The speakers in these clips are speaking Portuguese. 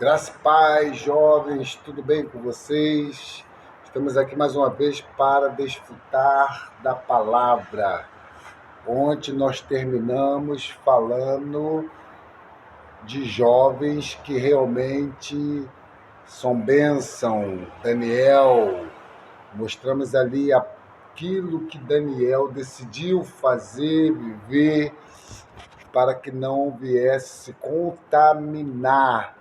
Graça e paz, jovens, tudo bem com vocês? Estamos aqui mais uma vez para desfrutar da palavra. Ontem nós terminamos falando de jovens que realmente são bênção. Daniel, mostramos ali aquilo que Daniel decidiu fazer, viver, para que não viesse se contaminar.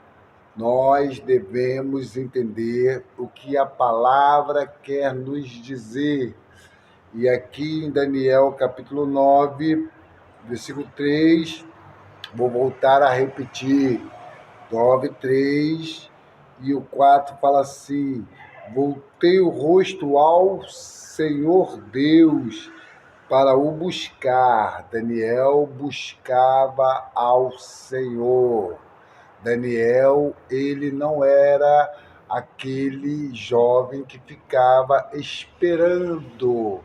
Nós devemos entender o que a palavra quer nos dizer. E aqui em Daniel capítulo 9, versículo 3, vou voltar a repetir. 9, 3 e o 4 fala assim: voltei o rosto ao Senhor Deus para o buscar. Daniel buscava ao Senhor. Daniel, ele não era aquele jovem que ficava esperando,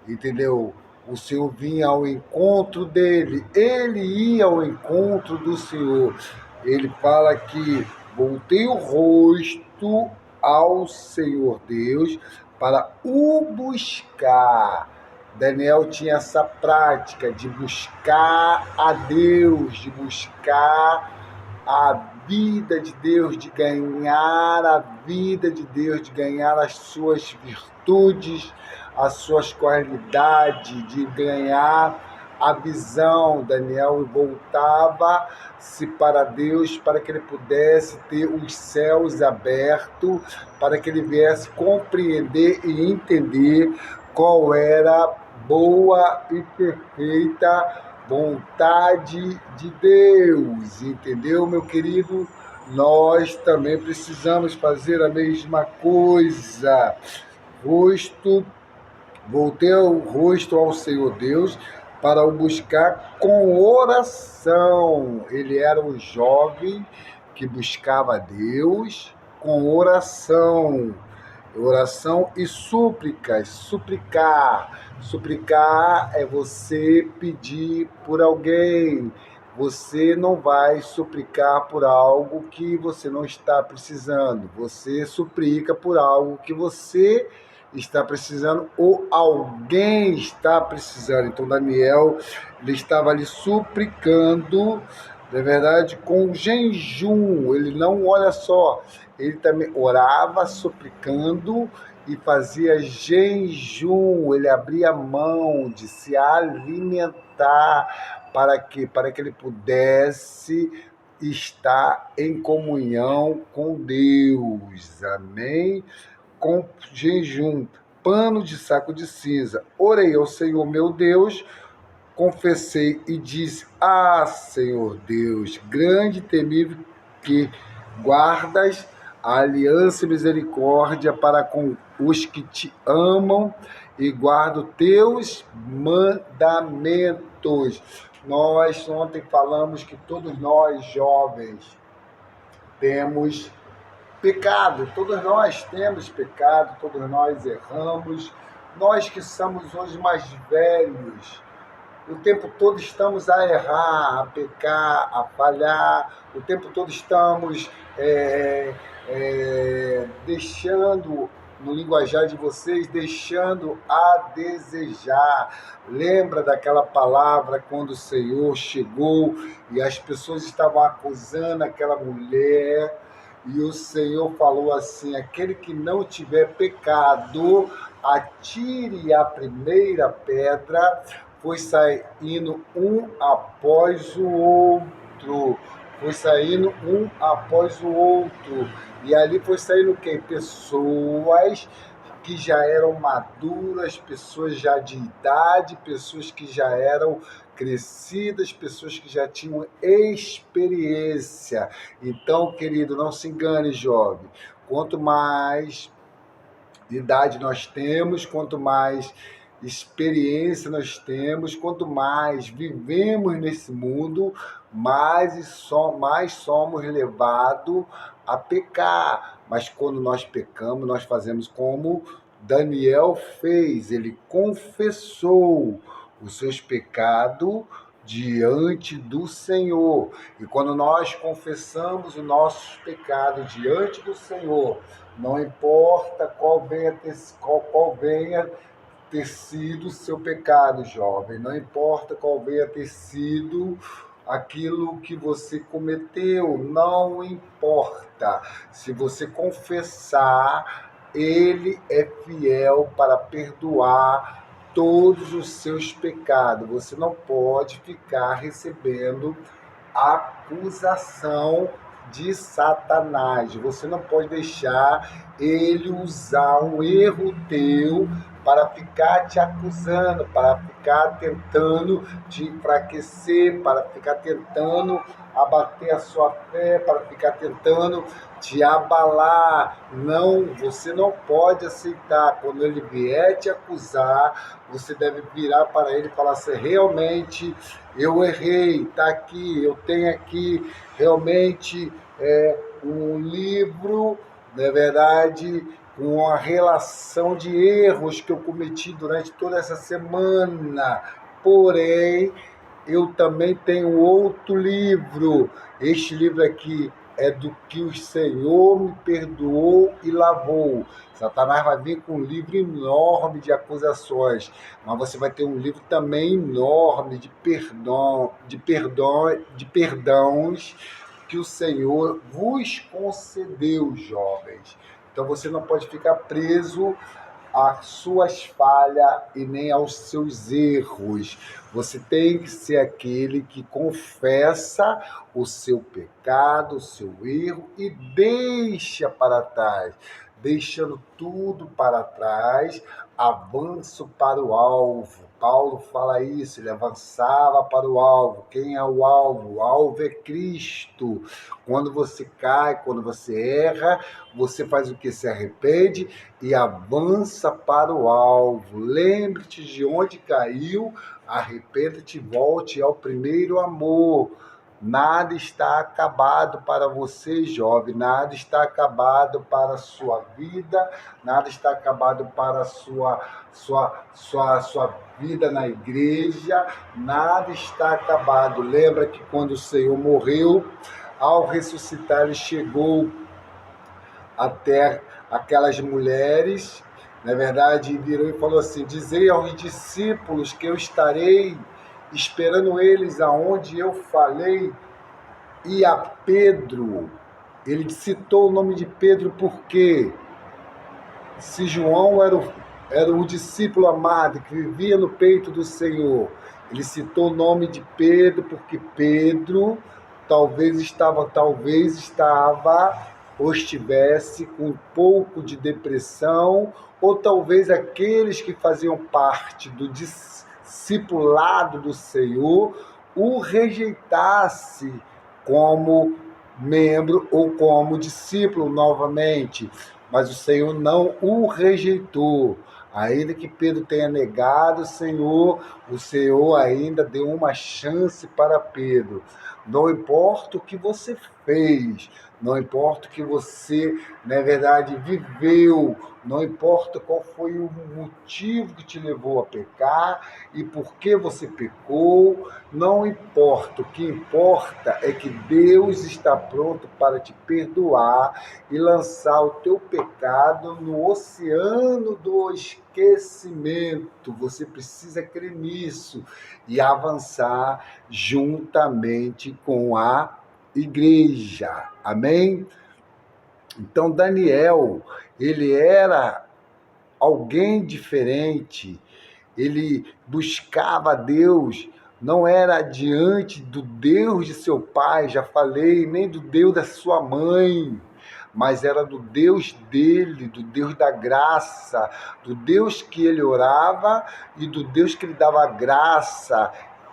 entendeu? O Senhor vinha ao encontro dele, ele ia ao encontro do Senhor. Ele fala que voltei o rosto ao Senhor Deus para o buscar. Daniel tinha essa prática de buscar a Deus, de buscar a vida de Deus, de ganhar a vida de Deus, de ganhar as suas virtudes, as suas qualidades, de ganhar a visão. Daniel voltava-se para Deus para que ele pudesse ter os céus abertos, para que ele viesse compreender e entender qual era boa e perfeita vontade de Deus, entendeu, meu querido? Nós também precisamos fazer a mesma coisa. Voltei o rosto ao Senhor Deus para o buscar com oração. Ele era um jovem que buscava Deus com oração. Oração e súplicas. Suplicar é você pedir por alguém. Você não vai suplicar por algo que você não está precisando. Você suplica por algo que você está precisando ou alguém está precisando. Então Daniel, ele estava ali suplicando, na verdade, com jejum. Ele não, olha só, ele também orava suplicando e fazia jejum. Ele abria mão de se alimentar para que ele pudesse estar em comunhão com Deus. Amém? Com jejum, pano de saco de cinza. Orei ao Senhor meu Deus, confessei e disse: ah, Senhor Deus, grande e temível, que guardas a aliança e misericórdia para com os que te amam e guardam teus mandamentos. Nós ontem falamos que todos nós, jovens, temos pecado, todos nós temos pecado, todos nós erramos. Nós que somos hoje mais velhos, o tempo todo estamos a errar, a pecar, a falhar, o tempo todo estamos deixando, no linguajar de vocês, deixando a desejar. Lembra daquela palavra quando o Senhor chegou e as pessoas estavam acusando aquela mulher, e o Senhor falou assim: aquele que não tiver pecado, atire a primeira pedra. Foi saindo um após o outro. Foi saindo um após o outro. E ali foi saindo quem? Pessoas que já eram maduras, pessoas já de idade, pessoas que já eram crescidas, pessoas que já tinham experiência. Então, querido, não se engane, jovem. Quanto mais idade nós temos, quanto mais experiência nós temos, quanto mais vivemos nesse mundo, mais somos levados a pecar. Mas quando nós pecamos, nós fazemos como Daniel fez. Ele confessou os seus pecados diante do Senhor. E quando nós confessamos os nossos pecados diante do Senhor, não importa qual venha ter sido o seu pecado, jovem, não importa qual venha ter sido aquilo que você cometeu, não importa. Se você confessar, Ele é fiel para perdoar todos os seus pecados. Você não pode ficar recebendo acusação de Satanás. Você não pode deixar ele usar um erro teu para ficar te acusando, para ficar tentando te enfraquecer, para ficar tentando abater a sua fé, para ficar tentando te abalar. Não, você não pode aceitar. Quando ele vier te acusar, você deve virar para ele e falar assim: realmente eu errei, está aqui, eu tenho aqui realmente um livro, na verdade, com a relação de erros que eu cometi durante toda essa semana. Porém, eu também tenho outro livro. Este livro aqui é do que o Senhor me perdoou e lavou. Satanás vai vir com um livro enorme de acusações, mas você vai ter um livro também enorme de perdões que o Senhor vos concedeu, jovens. Então você não pode ficar preso às suas falhas e nem aos seus erros. Você tem que ser aquele que confessa o seu pecado, o seu erro e deixa para trás. Deixando tudo para trás, avanço para o alvo. Paulo fala isso, ele avançava para o alvo. Quem é o alvo? O alvo é Cristo. Quando você cai, quando você erra, você faz o que? Se arrepende e avança para o alvo. Lembre-te de onde caiu, arrependa-te e volte ao primeiro amor. Nada está acabado para você, jovem, nada está acabado para a sua vida, nada está acabado para a sua vida na igreja, nada está acabado. Lembra que quando o Senhor morreu, ao ressuscitar, ele chegou até aquelas mulheres, na verdade, virou e falou assim: dizei aos discípulos que eu estarei esperando eles aonde eu falei. E a Pedro, ele citou o nome de Pedro porque se João era o discípulo amado que vivia no peito do Senhor, ele citou o nome de Pedro porque Pedro talvez estava ou estivesse com um pouco de depressão, ou talvez aqueles que faziam parte do discipulado do Senhor o rejeitasse como membro ou como discípulo novamente, mas o Senhor não o rejeitou. Ainda que Pedro tenha negado o Senhor ainda deu uma chance para Pedro. Não importa o que você fez, não importa o que você, na verdade, viveu, não importa qual foi o motivo que te levou a pecar e por que você pecou, não importa. O que importa é que Deus está pronto para te perdoar e lançar o teu pecado no oceano do esquecimento. Você precisa crer nisso e avançar juntamente com a igreja. Amém? Então, Daniel, ele era alguém diferente, ele buscava Deus, não era diante do Deus de seu pai, já falei, nem do Deus da sua mãe, mas era do Deus dele, do Deus da graça, do Deus que ele orava e do Deus que lhe dava graça.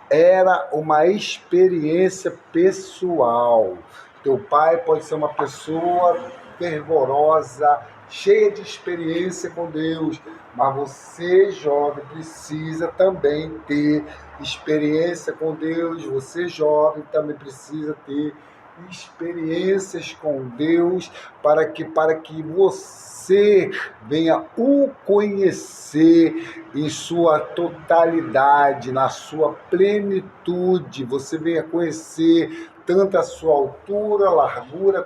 Era uma experiência pessoal. Teu pai pode ser uma pessoa fervorosa, cheia de experiência com Deus, mas você, jovem, precisa também ter experiência com Deus. Você, jovem, também precisa ter experiências com Deus, para que você venha o conhecer em sua totalidade, na sua plenitude. Você venha conhecer tanto a sua altura, largura,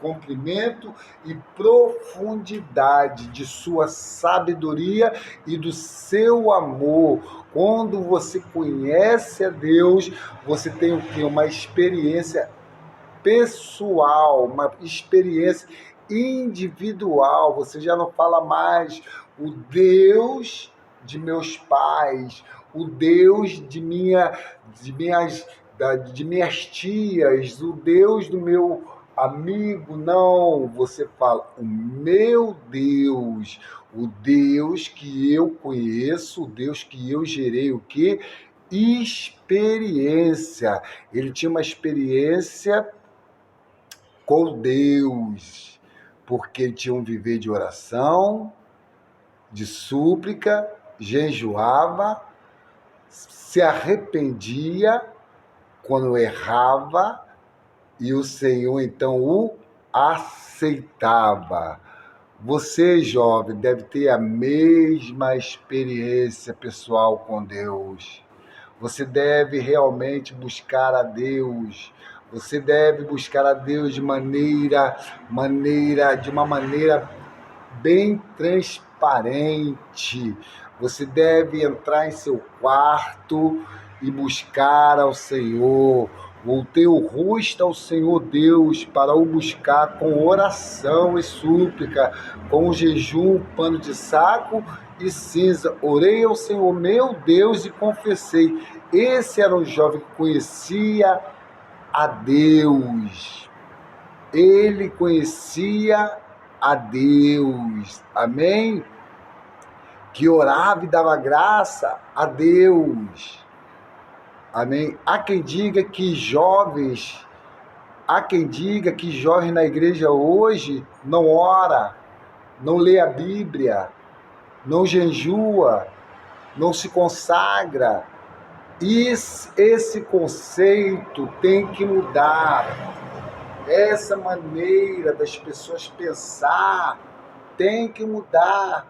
comprimento e profundidade de sua sabedoria e do seu amor. Quando você conhece a Deus, você tem o quê? Uma experiência pessoal, uma experiência individual. Você já não fala mais o Deus de meus pais, o Deus de minhas tias, o Deus do meu amigo. Não, você fala o meu Deus, o Deus que eu conheço, o Deus que eu gerei o quê? Experiência. Ele tinha uma experiência com Deus, porque ele tinha um viver de oração, de súplica, jejuava, se arrependia quando errava e o Senhor então o aceitava. Você, jovem, deve ter a mesma experiência pessoal com Deus. Você deve realmente buscar a Deus. Você deve buscar a Deus de uma maneira bem transparente. Você deve entrar em seu quarto e buscar ao Senhor. Voltei o rosto ao Senhor Deus para o buscar com oração e súplica, com jejum, pano de saco e cinza. Orei ao Senhor meu Deus e confessei. Esse era um jovem que conhecia a Deus. Ele conhecia a Deus. Amém? Que orava e dava graça a Deus. Amém? Há quem diga que jovens na igreja hoje não ora, não lê a Bíblia, não jejua, não se consagra. Esse conceito tem que mudar. Essa maneira das pessoas pensar tem que mudar,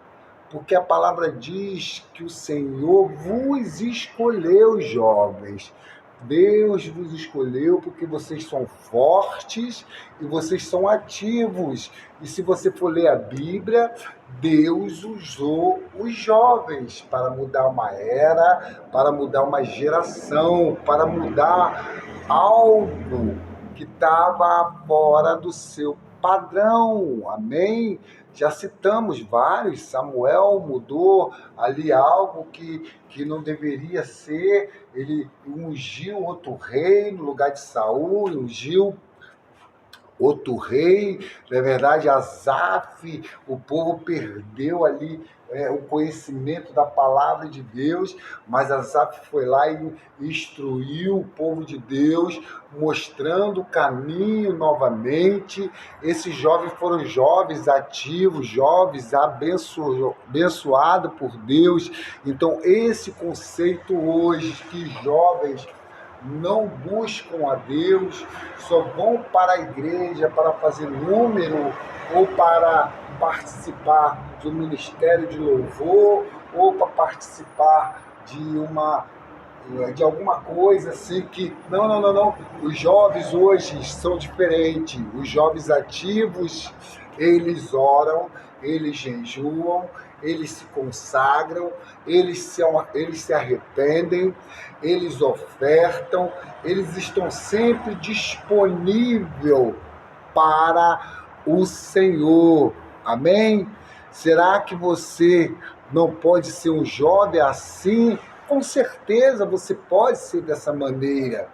porque a palavra diz que o Senhor vos escolheu, jovens. Deus vos escolheu porque vocês são fortes e vocês são ativos. E se você for ler a Bíblia, Deus usou os jovens para mudar uma era, para mudar uma geração, para mudar algo que estava fora do seu padrão. Amém? Já citamos vários. Samuel mudou ali algo que não deveria ser. Ele ungiu outro rei no lugar de Saul, ungiu outro rei. Na verdade, Asaf, o povo perdeu ali o conhecimento da palavra de Deus, mas Asaf foi lá e instruiu o povo de Deus, mostrando o caminho novamente. Esses jovens foram jovens ativos, jovens abençoados por Deus. Então, esse conceito hoje, que jovens não buscam a Deus, só vão para a igreja para fazer número ou para participar do ministério de louvor ou para participar de alguma coisa assim que... Não. Os jovens hoje são diferentes. Os jovens ativos, eles oram, eles jejuam, eles se consagram, eles se arrependem, eles ofertam, eles estão sempre disponíveis para o Senhor. Amém? Será que você não pode ser um jovem assim? Com certeza você pode ser dessa maneira.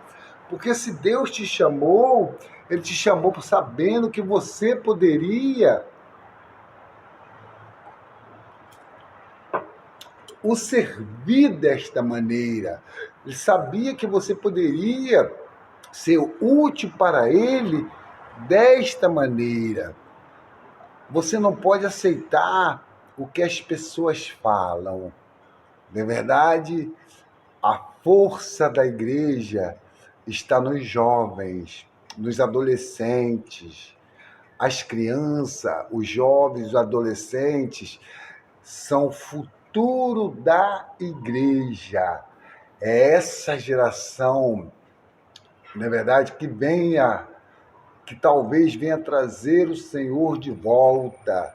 Porque se Deus te chamou, Ele te chamou sabendo que você poderia o servir desta maneira. Ele sabia que você poderia ser útil para Ele desta maneira. Você não pode aceitar o que as pessoas falam. Na verdade, a força da igreja está nos jovens. nos adolescentes. As crianças, os jovens, os adolescentes são o futuro da igreja. É essa geração, na verdade, que talvez venha trazer o Senhor de volta.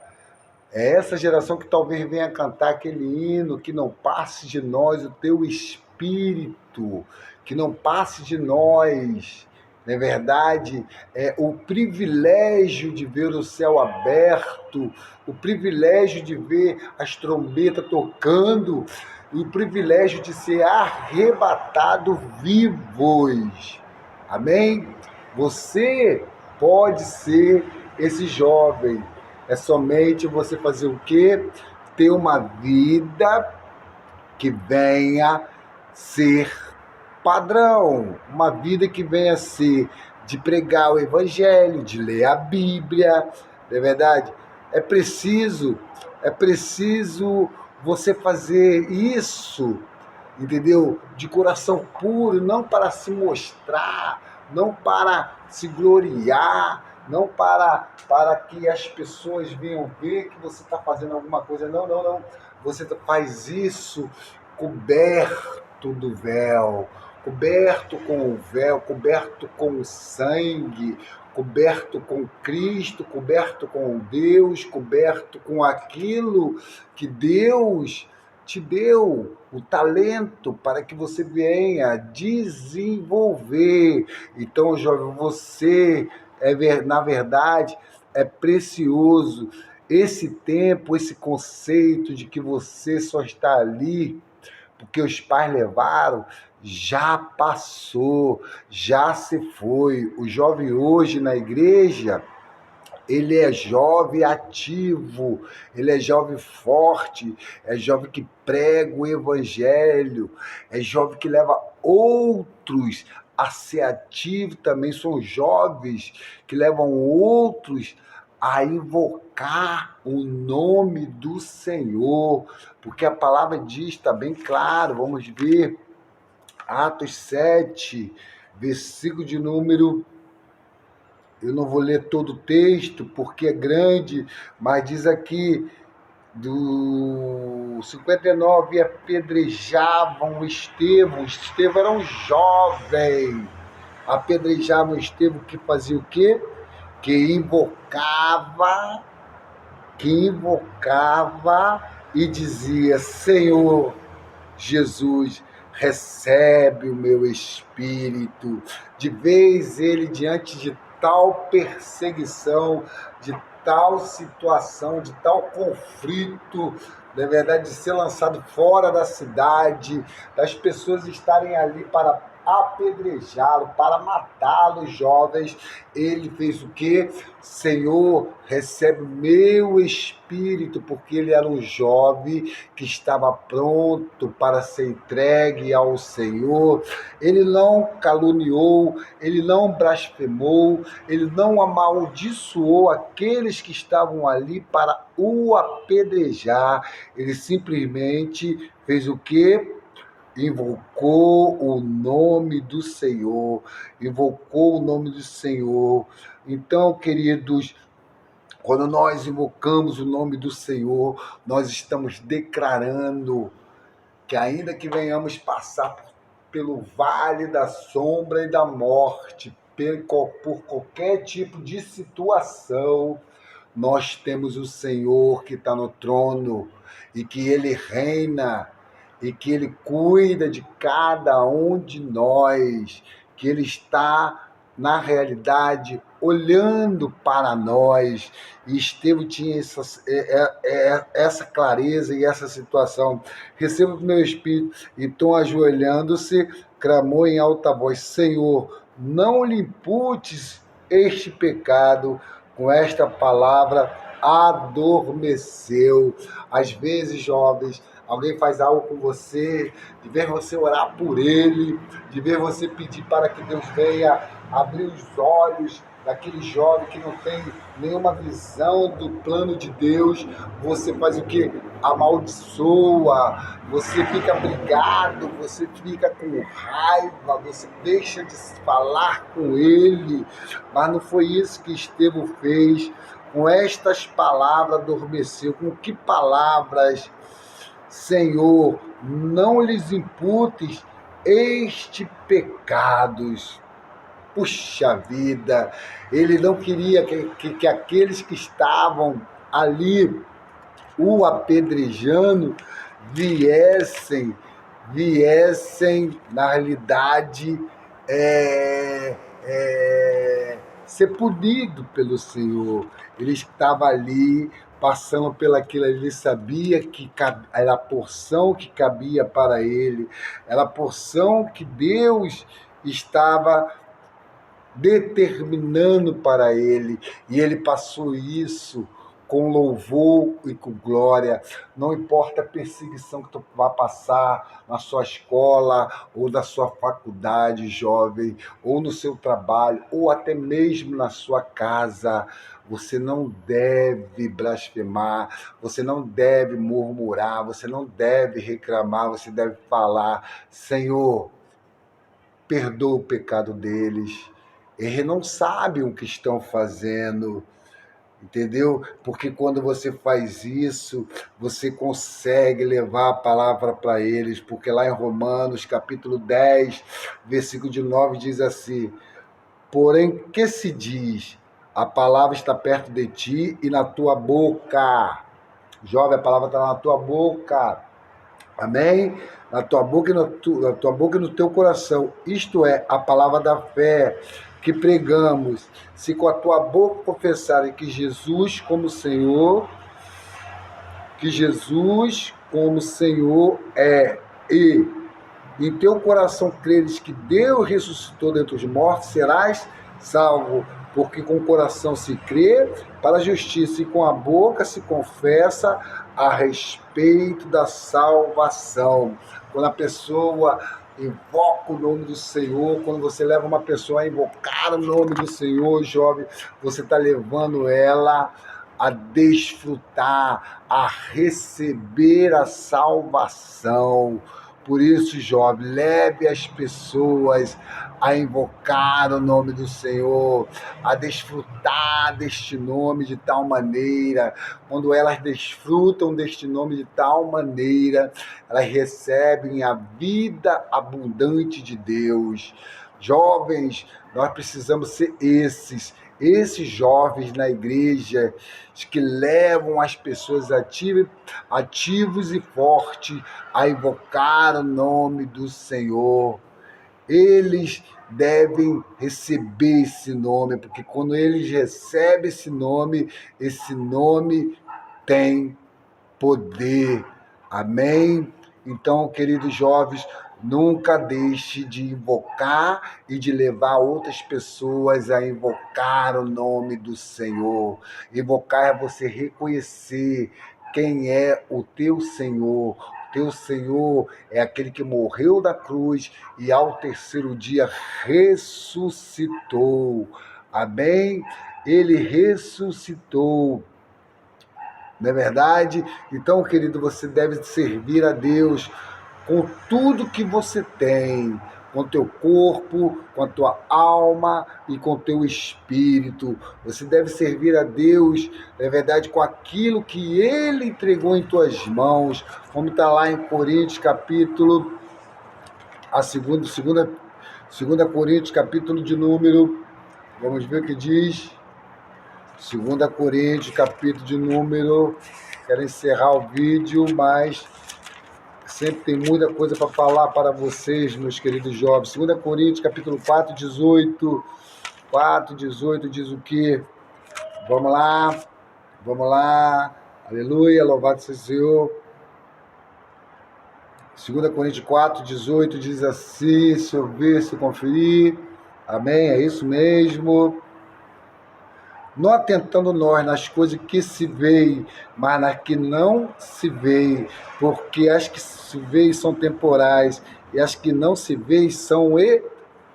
É essa geração que talvez venha cantar aquele hino: que não passe de nós o teu espírito, que não passe de nós. Na verdade, é o privilégio de ver o céu aberto, o privilégio de ver as trombetas tocando, e o privilégio de ser arrebatado vivos. Amém? Você pode ser esse jovem. É somente você fazer o quê? Ter uma vida que venha ser padrão, uma vida que venha ser de pregar o evangelho, de ler a Bíblia, não é verdade? É preciso você fazer isso, entendeu? De coração puro, não para se mostrar, não para se gloriar, não para que as pessoas venham ver que você está fazendo alguma coisa. Não, não, não. Você faz isso coberto do véu, coberto com o véu, coberto com o sangue, coberto com Cristo, coberto com Deus, coberto com aquilo que Deus te deu, o talento para que você venha desenvolver. Então, jovem, você na verdade é precioso. Esse tempo, esse conceito de que você só está ali porque os pais levaram, já passou, já se foi. O jovem hoje na igreja, ele é jovem ativo, ele é jovem forte, é jovem que prega o evangelho, é jovem que leva outros a ser ativo também. São jovens que levam outros a invocar o nome do Senhor, porque a palavra diz, está bem claro, vamos ver, Atos 7, versículo de número... Eu não vou ler todo o texto, porque é grande, mas diz aqui, do 59, apedrejavam Estevão. Estevão era um jovem. Apedrejavam Estevão, que fazia o quê? Que invocava e dizia: Senhor Jesus, recebe o meu espírito. De vez ele, diante de tal perseguição, de tal situação, de tal conflito, na verdade, de ser lançado fora da cidade, das pessoas estarem ali para apedrejá-lo, para matá-lo, jovens, ele fez o quê? Senhor, recebe o meu espírito, porque ele era um jovem que estava pronto para ser entregue ao Senhor. Ele não caluniou, ele não blasfemou, ele não amaldiçoou aqueles que estavam ali para o apedrejar. Ele simplesmente fez o quê? Invocou o nome do Senhor, invocou o nome do Senhor. Então, queridos, quando nós invocamos o nome do Senhor, nós estamos declarando que, ainda que venhamos passar pelo vale da sombra e da morte, por qualquer tipo de situação, nós temos o Senhor que está no trono e que Ele reina e que Ele cuida de cada um de nós, que Ele está, na realidade, olhando para nós. E Estevão tinha essa clareza e essa situação. Receba o meu espírito. Então, ajoelhando-se, clamou em alta voz: Senhor, não lhe imputes este pecado. Com esta palavra, adormeceu. Às vezes, jovens, alguém faz algo com você, de ver você orar por ele, de ver você pedir para que Deus venha abrir os olhos daquele jovem que não tem nenhuma visão do plano de Deus, você faz o quê? Amaldiçoa, você fica brigado, você fica com raiva, você deixa de falar com ele. Mas não foi isso que Estevão fez. Com estas palavras adormeceu. Com que palavras? Senhor, não lhes imputes este pecados. Puxa vida, ele não queria que aqueles que estavam ali o apedrejando viessem, na realidade, ser punido pelo Senhor. Ele estava ali passando pelaquilo, ele sabia que era a porção que cabia para ele, era a porção que Deus estava determinando para ele, e ele passou isso com louvor e com glória. Não importa a perseguição que tu vai passar na sua escola, ou na sua faculdade, jovem, ou no seu trabalho, ou até mesmo na sua casa, você não deve blasfemar, você não deve murmurar, você não deve reclamar, você deve falar: Senhor, perdoa o pecado deles. Eles não sabem o que estão fazendo, entendeu? Porque quando você faz isso, você consegue levar a palavra para eles, porque lá em Romanos, capítulo 10, versículo de 9, diz assim: porém, que se diz? A palavra está perto de ti e na tua boca. Jovem, a palavra está na tua boca. Amém? Na tua boca na tua boca e no teu coração. Isto é, a palavra da fé que pregamos. Se com a tua boca confessares que Jesus como Senhor é, e em teu coração creres que Deus ressuscitou dentre os mortos, serás salvo. Porque com o coração se crê para a justiça e com a boca se confessa a respeito da salvação. Quando a pessoa invoca o nome do Senhor, quando você leva uma pessoa a invocar o nome do Senhor, jovem, você está levando ela a desfrutar, a receber a salvação. Por isso, jovem, leve as pessoas a invocar o nome do Senhor, a desfrutar deste nome de tal maneira. Quando elas desfrutam deste nome de tal maneira, elas recebem a vida abundante de Deus. Jovens, nós precisamos ser esses jovens na igreja que levam as pessoas ativos e fortes a invocar o nome do Senhor. Eles devem receber esse nome, porque quando eles recebem esse nome tem poder. Amém? Então, queridos jovens, nunca deixe de invocar e de levar outras pessoas a invocar o nome do Senhor. Invocar é você reconhecer quem é o teu Senhor. O teu Senhor é aquele que morreu da cruz e ao terceiro dia ressuscitou. Amém? Ele ressuscitou. Não é verdade? Então, querido, você deve servir a Deus com tudo que você tem, com o teu corpo, com a tua alma e com o teu espírito. Você deve servir a Deus, na verdade, com aquilo que Ele entregou em tuas mãos, como está lá em Coríntios, capítulo, segunda Coríntios, capítulo de número, vamos ver o que diz, 2 Coríntios, capítulo de número, quero encerrar o vídeo, mas sempre tem muita coisa para falar para vocês, meus queridos jovens. 2 Coríntios, capítulo 4, 18. 4, 18 diz o quê? Vamos lá. Aleluia, louvado seja o Senhor. 2 Coríntios 4, 18 diz assim, se eu ver, se eu conferir. Amém, é isso mesmo. Não atentando nós nas coisas que se veem, mas nas que não se veem, porque as que se veem são temporais, e as que não se veem são eternas.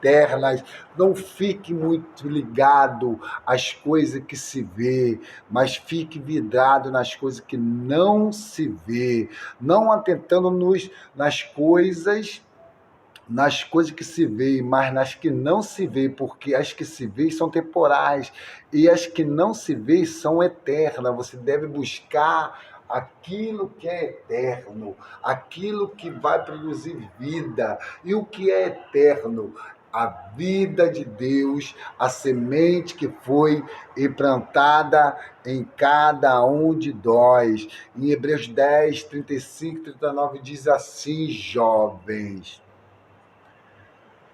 eternas. Não fique muito ligado às coisas que se vê, mas fique vidrado nas coisas que não se vê, não atentando nas coisas que se vê, mas nas que não se vê, porque as que se vê são temporais e as que não se vê são eternas. Você deve buscar aquilo que é eterno, aquilo que vai produzir vida. E o que é eterno? A vida de Deus, a semente que foi implantada em cada um de nós. Em Hebreus 10, 35, 39 diz assim, jovens: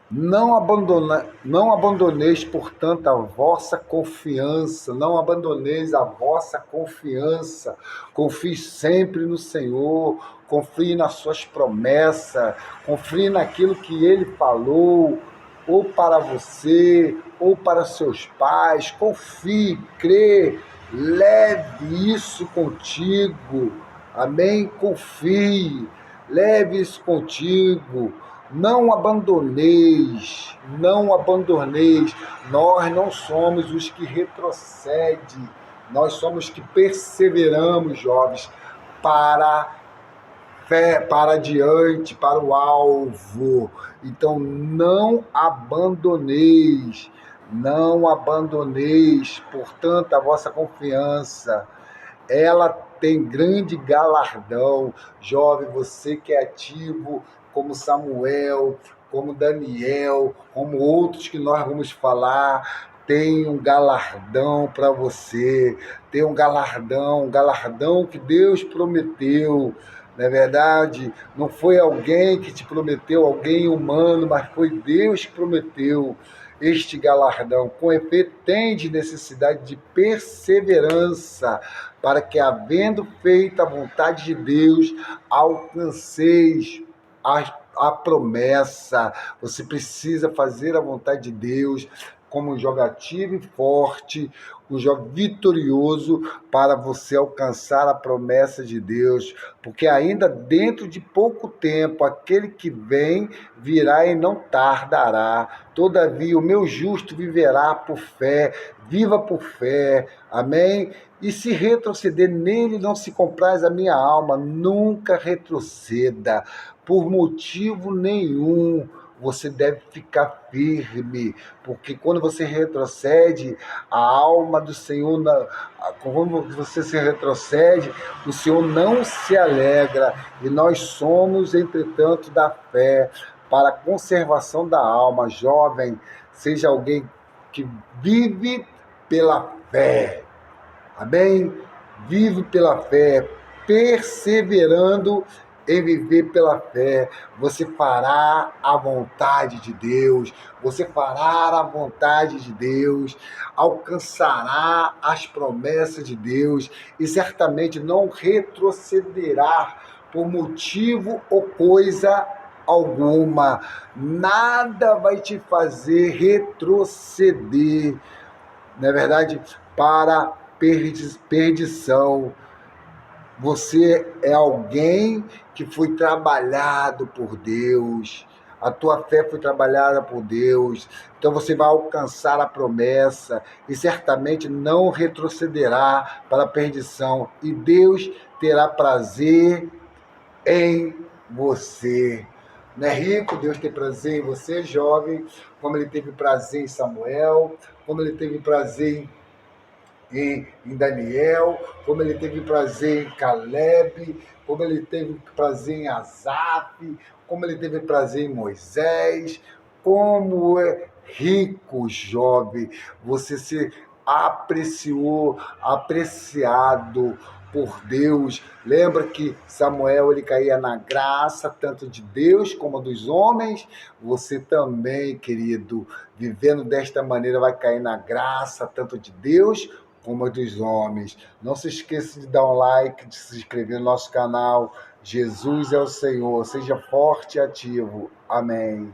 não abandoneis, portanto, a vossa confiança, não abandoneis a vossa confiança. Confie sempre no Senhor, confie nas suas promessas, confie naquilo que Ele falou, ou para você, ou para seus pais. Confie, crê, leve isso contigo, amém? Confie, leve isso contigo. Não abandoneis, não abandoneis. Nós não somos os que retrocedem, nós somos os que perseveramos, jovens, para fé, para adiante, para o alvo. Então não abandoneis, não abandoneis, portanto, a vossa confiança. Ela tem grande galardão. Jovem, você que é ativo, como Samuel, como Daniel, como outros que nós vamos falar, tem um galardão para você, tem um galardão que Deus prometeu. Não é verdade? Não foi alguém que te prometeu, alguém humano, mas foi Deus que prometeu este galardão. Com efeito, tende necessidade de perseverança, para que, havendo feito a vontade de Deus, alcanceis a promessa. Você precisa fazer a vontade de Deus como um jogo ativo e forte, um jogo vitorioso, para você alcançar a promessa de Deus, porque ainda dentro de pouco tempo aquele que vem virá e não tardará. Todavia o meu justo viverá por fé. Viva por fé, amém? E se retroceder nele, não se compraz a minha alma. Nunca retroceda, por motivo nenhum. Você deve ficar firme, porque quando você retrocede, a alma do Senhor, quando você se retrocede, o Senhor não se alegra. E nós somos, entretanto, da fé, para a conservação da alma. Jovem, seja alguém que vive pela fé, amém? Vive pela fé, perseverando em viver pela fé. Você fará a vontade de Deus, você fará a vontade de Deus, alcançará as promessas de Deus e certamente não retrocederá por motivo ou coisa alguma. Nada vai te fazer retroceder, não é verdade? Para perdição. Você é alguém que foi trabalhado por Deus, a tua fé foi trabalhada por Deus, então você vai alcançar a promessa e certamente não retrocederá para a perdição, e Deus terá prazer em você. Não é rico? Deus tem prazer em você, jovem, como Ele teve prazer em Samuel, como Ele teve prazer em Daniel, como Ele teve prazer em Caleb, como Ele teve prazer em Asaf, como Ele teve prazer em Moisés. Como é rico, jovem, você ser apreciado por Deus. Lembra que Samuel, ele caía na graça tanto de Deus como dos homens? Você também, querido, vivendo desta maneira, vai cair na graça tanto de Deus como dos homens. Não se esqueça de dar um like, de se inscrever no nosso canal. Jesus é o Senhor. Seja forte e ativo. Amém.